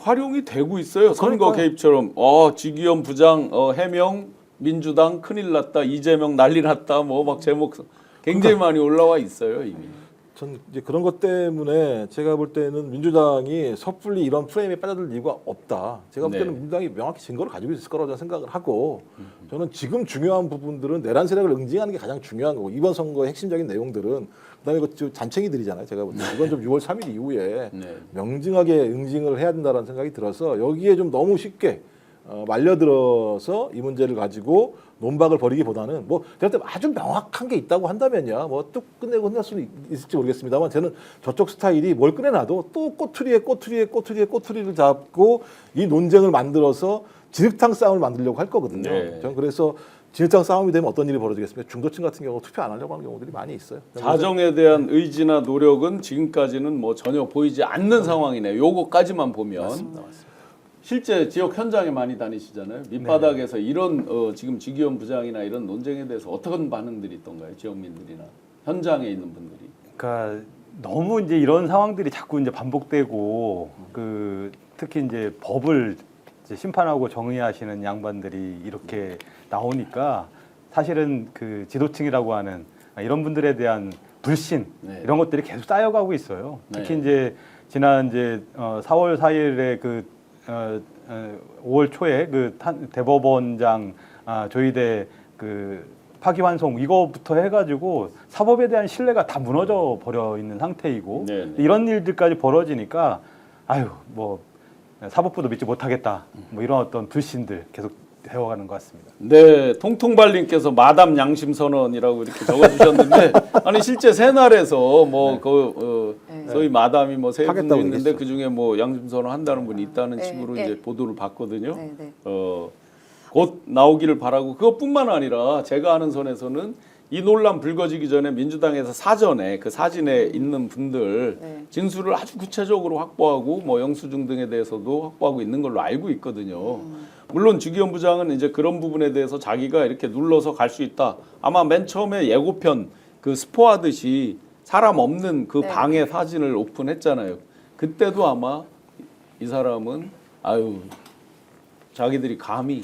활용이 되고 있어요. 선거 그러니까요. 개입처럼. 지기현 부장 해명 민주당 큰일 났다. 이재명 난리 났다. 뭐 막 제목 굉장히 많이 올라와 있어요 이미. 전 이제 그런 것 때문에 제가 볼 때는 민주당이 섣불리 이런 프레임에 빠져들 이유가 없다. 제가 볼 때는 네. 민주당이 명확히 증거를 가지고 있을 거라고 생각을 하고 저는 지금 중요한 부분들은 내란 세력을 응징하는 게 가장 중요한 거고 이번 선거의 핵심적인 내용들은 그다음에 그 잔챙이들이잖아요. 제가 볼 때 이건 좀 6월 3일 이후에 네. 명징하게 응징을 해야 된다는 생각이 들어서 여기에 좀 너무 쉽게 말려들어서 이 문제를 가지고 논박을 벌이기보다는 뭐 제가 볼 때 아주 명확한 게 있다고 한다면야 뭐 뚝 끝내고 끝날 수는 있을지 모르겠습니다만 저는 저쪽 스타일이 뭘 꺼내놔도 또 꼬투리를 잡고 이 논쟁을 만들어서 진흙탕 싸움을 만들려고 할 거거든요. 네. 저는 그래서 진흙탕 싸움이 되면 어떤 일이 벌어지겠습니까? 중도층 같은 경우 투표 안 하려고 하는 경우들이 많이 있어요. 자정에 대한 의지나 노력은 지금까지는 뭐 전혀 보이지 않는 상황이네요. 요거까지만 보면. 맞습니다. 실제 지역 현장에 많이 다니시잖아요. 밑바닥에서 이런 지금 지기현 부장이나 이런 논쟁에 대해서 어떤 반응들이 있던가요? 지역민들이나 현장에 있는 분들이. 그러니까 너무 이제 이런 상황들이 자꾸 이제 반복되고 특히 이제 법을 이제 심판하고 정의하시는 양반들이 이렇게 나오니까 사실은 그 지도층이라고 하는 이런 분들에 대한 불신 네. 이런 것들이 계속 쌓여가고 있어요. 특히 네. 이제 지난 이제 4월 4일에 5월 초에 대법원장 조희대 파기환송 이거부터 해가지고 사법에 대한 신뢰가 다 무너져 버려 있는 상태이고 네네. 이런 일들까지 벌어지니까 뭐 사법부도 믿지 못하겠다 뭐 이런 어떤 불신들 계속 해와가는 것 같습니다. 네, 통통발님께서 마담 양심 선언이라고 이렇게 적어주셨는데 아니 실제 새날에서 뭐 소위 마담이 뭐 세 분 하겠다고 있는데 얘기했죠. 그 중에 뭐 양심 선언 한다는 분이 있다는 네, 식으로 네. 이제 보도를 봤거든요. 네, 네. 곧 나오기를 바라고 그것뿐만 아니라 제가 아는 선에서는 이 논란 불거지기 전에 민주당에서 사전에 그 사진에 있는 분들 네. 진술을 아주 구체적으로 확보하고 뭐 영수증 등에 대해서도 확보하고 있는 걸로 알고 있거든요. 물론 지기현 부장은 이제 그런 부분에 대해서 자기가 이렇게 눌러서 갈 수 있다. 아마 맨 처음에 예고편 그 스포하듯이 사람 없는 그 네. 방의 사진을 오픈했잖아요. 그때도 아마 이 사람은 자기들이 감히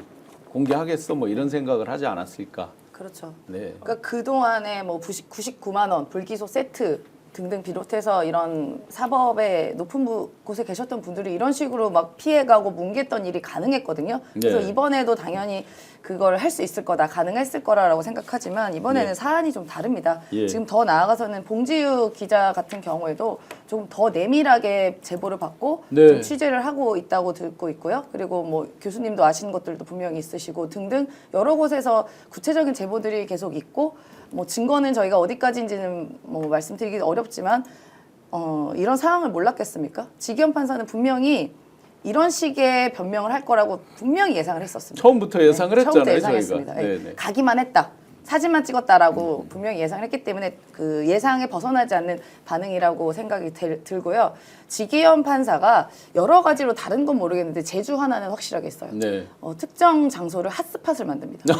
공개하겠어 뭐 이런 생각을 하지 않았을까. 그렇죠. 네. 그러니까 그 동안에 뭐 99만 원 불기소 세트 등등 비롯해서 이런 사법의 높은 곳에 계셨던 분들이 이런 식으로 막 피해가고 뭉갰던 일이 가능했거든요. 그래서 네. 이번에도 당연히 그걸 할 수 있을 거다, 가능했을 거라고 생각하지만 이번에는 네. 사안이 좀 다릅니다. 예. 지금 더 나아가서는 봉지유 기자 같은 경우에도 좀 더 내밀하게 제보를 받고 네. 좀 취재를 하고 있다고 듣고 있고요. 그리고 뭐 교수님도 아시는 것들도 분명히 있으시고 등등 여러 곳에서 구체적인 제보들이 계속 있고 뭐 증거는 저희가 어디까지인지는 뭐 말씀드리기 어렵지만 이런 상황을 몰랐겠습니까? 지기현 판사는 분명히 이런 식의 변명을 할 거라고 분명히 예상을 했었습니다. 처음부터 예상을 처음부터 했잖아요, 예상했습니다. 저희가. 예. 네네. 가기만 했다. 사진만 찍었다라고 분명히 예상을 했기 때문에 그 예상에 벗어나지 않는 반응이라고 생각이 들고요. 지기현 판사가 여러 가지로 다른 건 모르겠는데 제주 하나는 확실하게 있어요. 네. 특정 장소를 핫스팟을 만듭니다.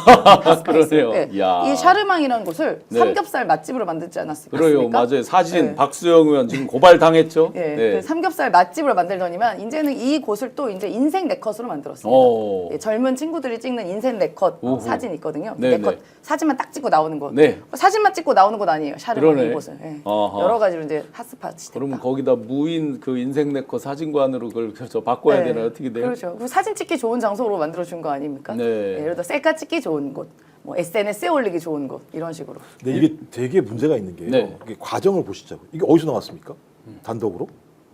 그러네요. 네. 야. 이 샤르망이라는 곳을 네. 삼겹살 맛집으로 만들지 않았습니까? 그래요, 맞아요. 사진 네. 박수영 의원 지금 고발 당했죠. 예, 네. 그 삼겹살 맛집으로 만들더니만 이제는 이 곳을 또 이제 인생 네컷으로 만들었습니다. 오. 예, 젊은 친구들이 찍는 인생 네컷 우후. 사진 있거든요. 네, 네컷 네. 사진만 딱 찍고 나오는 곳. 네. 사진만 찍고 나오는 곳 아니에요. 샤르망 그러네. 이곳은. 예. 어허. 여러 가지로 이제 핫스팟이 됐다. 그러면 거기다 무인 그 인생 네컷 사진관으로 그걸 저 바꿔야 네. 되나 어떻게 돼요? 그렇죠. 그 사진 찍기 좋은 장소로 만들어 준 거 아닙니까? 네. 예, 예를 들어 셀카 찍기 좋은 곳, 뭐 SNS에 올리기 좋은 곳 이런 식으로. 근데 이게 되게 문제가 있는 게요. 네. 이게 과정을 보시자고. 이게 어디서 나왔습니까? 단독으로?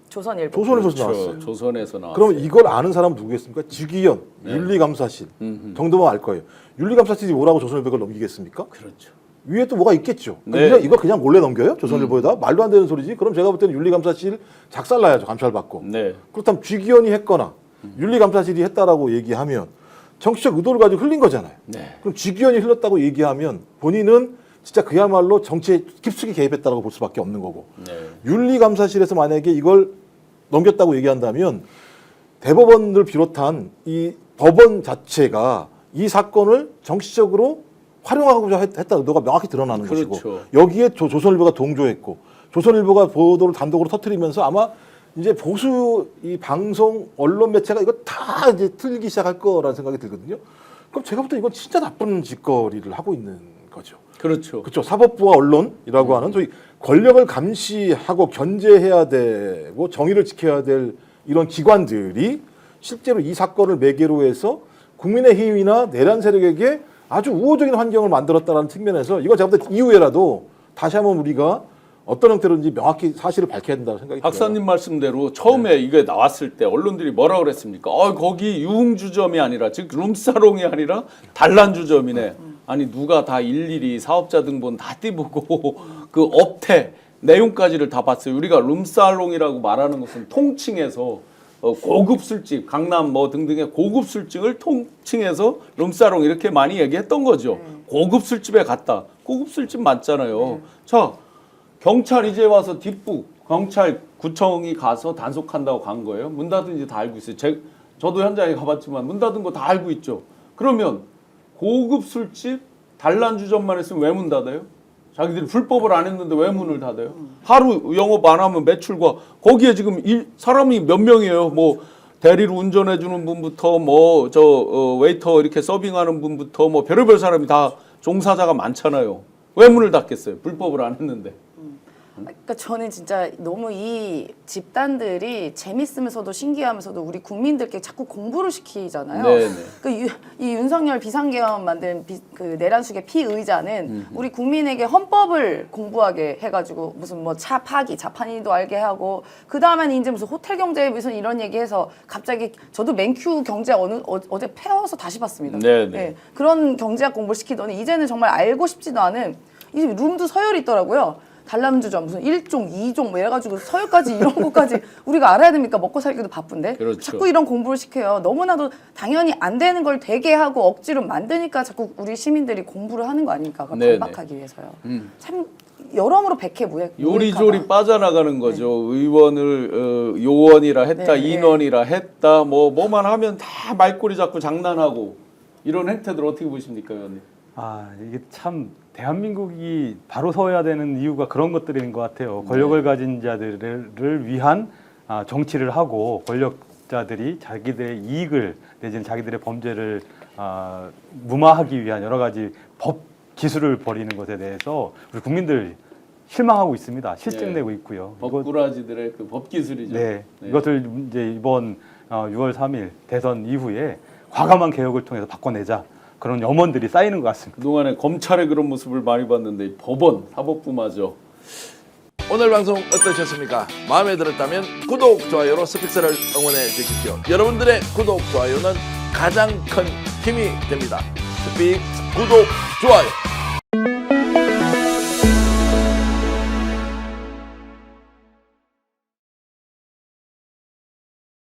조선일보. 조선에서 그렇죠. 나왔어요. 조선에서 나왔어요. 그럼 이걸 아는 사람은 누구겠습니까? 지기현, 네. 윤리감사실 음흠. 정도만 알 거예요. 윤리감사실이 뭐라고 조선일보를 넘기겠습니까? 그렇죠. 위에 또 뭐가 있겠죠. 네. 이걸 그냥 몰래 넘겨요? 조선일보에다? 말도 안 되는 소리지. 그럼 제가 볼 때는 윤리감사실 작살나야죠. 감찰받고. 네. 그렇다면 지기현이 했거나 윤리감사실이 했다라고 얘기하면 정치적 의도를 가지고 흘린 거잖아요. 네. 그럼 지기현이 흘렸다고 얘기하면 본인은 진짜 그야말로 정치에 깊숙이 개입했다라고 볼 수밖에 없는 거고. 네. 윤리감사실에서 만약에 이걸 넘겼다고 얘기한다면 대법원을 비롯한 이 법원 자체가 이 사건을 정치적으로 활용하고자 했다 의도가 명확히 드러나는 그렇죠. 것이고 여기에 조선일보가 동조했고 조선일보가 보도를 단독으로 터뜨리면서 아마 이제 보수 이 방송 언론 매체가 이거 다 이제 틀기 시작할 거라는 생각이 들거든요. 그럼 제가 볼 때 이건 진짜 나쁜 짓거리를 하고 있는 거죠. 그렇죠. 그렇죠. 사법부와 언론이라고 하는 저희 권력을 감시하고 견제해야 되고 정의를 지켜야 될 이런 기관들이 실제로 이 사건을 매개로 해서 국민의힘이나 내란 세력에게 아주 우호적인 환경을 만들었다는 측면에서 이거 제가 볼 때 이후에라도 다시 한번 우리가 어떤 형태로든지 명확히 사실을 밝혀야 된다고 생각이 들어요. 박사님 말씀대로 처음에 이게 나왔을 때 언론들이 뭐라 그랬습니까? 거기 유흥주점이 아니라 즉 룸사롱이 아니라 단란주점이네. 아니 누가 다 일일이 사업자 등본 다 띄보고 그 업태 내용까지를 다 봤어요. 우리가 룸살롱이라고 말하는 것은 통칭해서 고급 술집, 강남 뭐 등등의 고급 술집을 통칭해서 룸사롱 이렇게 많이 얘기했던 거죠. 고급 술집에 갔다. 고급 술집 맞잖아요. 자, 경찰 이제 와서 뒷북, 경찰 구청이 가서 단속한다고 간 거예요. 문 닫은지 다 알고 있어요. 저도 현장에 가봤지만 문 닫은 거 다 알고 있죠. 그러면 고급 술집, 단란주점만 했으면 왜 문 닫아요? 자기들이 불법을 안 했는데 왜 문을 닫아요? 하루 영업 안 하면 매출과 거기에 지금 사람이 몇 명이에요? 뭐 대리로 운전해 주는 분부터 뭐 웨이터 이렇게 서빙하는 분부터 뭐 별의별 사람이 다 종사자가 많잖아요. 왜 문을 닫겠어요? 불법을 안 했는데. 그러니까 저는 진짜 너무 이 집단들이 재밌으면서도 신기하면서도 우리 국민들께 자꾸 공부를 시키잖아요. 네네. 이 윤석열 비상계엄 만든 그 내란숙의 피의자는 우리 국민에게 헌법을 공부하게 해가지고 무슨 뭐 차 파기, 자판이도 알게 하고 그 다음에는 이제 무슨 호텔 경제 무슨 이런 얘기해서 갑자기 저도 맨큐 경제 어제 패워서 다시 봤습니다. 네네. 네, 그런 경제학 공부를 시키더니 이제는 정말 알고 싶지도 않은 이 룸도 서열이 있더라고요. 단란주점 무슨 1종, 2종 뭐 이래가지고 서열까지 이런 것까지 우리가 알아야 됩니까? 먹고 살기도 바쁜데 그렇죠. 자꾸 이런 공부를 시켜요. 너무나도 당연히 안 되는 걸 되게 하고 억지로 만드니까 자꾸 우리 시민들이 공부를 하는 거 아닙니까? 네네. 반박하기 위해서요. 참 여러모로 백해무익. 요리조리 빠져나가는 거죠. 의원을 요원이라 했다, 네, 인원이라 했다, 뭐만 하면 다 말꼬리 잡고 장난하고 이런 행태들 어떻게 보십니까, 의원님? 이게 참 대한민국이 바로 서야 되는 이유가 그런 것들인 것 같아요. 권력을 가진 자들을 위한 정치를 하고 권력자들이 자기들의 이익을 내지는 자기들의 범죄를 무마하기 위한 여러 가지 법 기술을 벌이는 것에 대해서 우리 국민들 실망하고 있습니다. 실증내고 있고요. 법꾸라지들의 그 법기술이죠. 네, 이것을 이제 이번 6월 3일 대선 이후에 과감한 개혁을 통해서 바꿔내자. 그런 염원들이 쌓이는 것 같습니다. 그동안에 검찰의 그런 모습을 많이 봤는데 법원, 사법부마저. 오늘 방송 어떠셨습니까? 마음에 들었다면 구독, 좋아요로 스픽스를 응원해 주십시오. 여러분들의 구독, 좋아요는 가장 큰 힘이 됩니다. 스픽스 구독, 좋아요.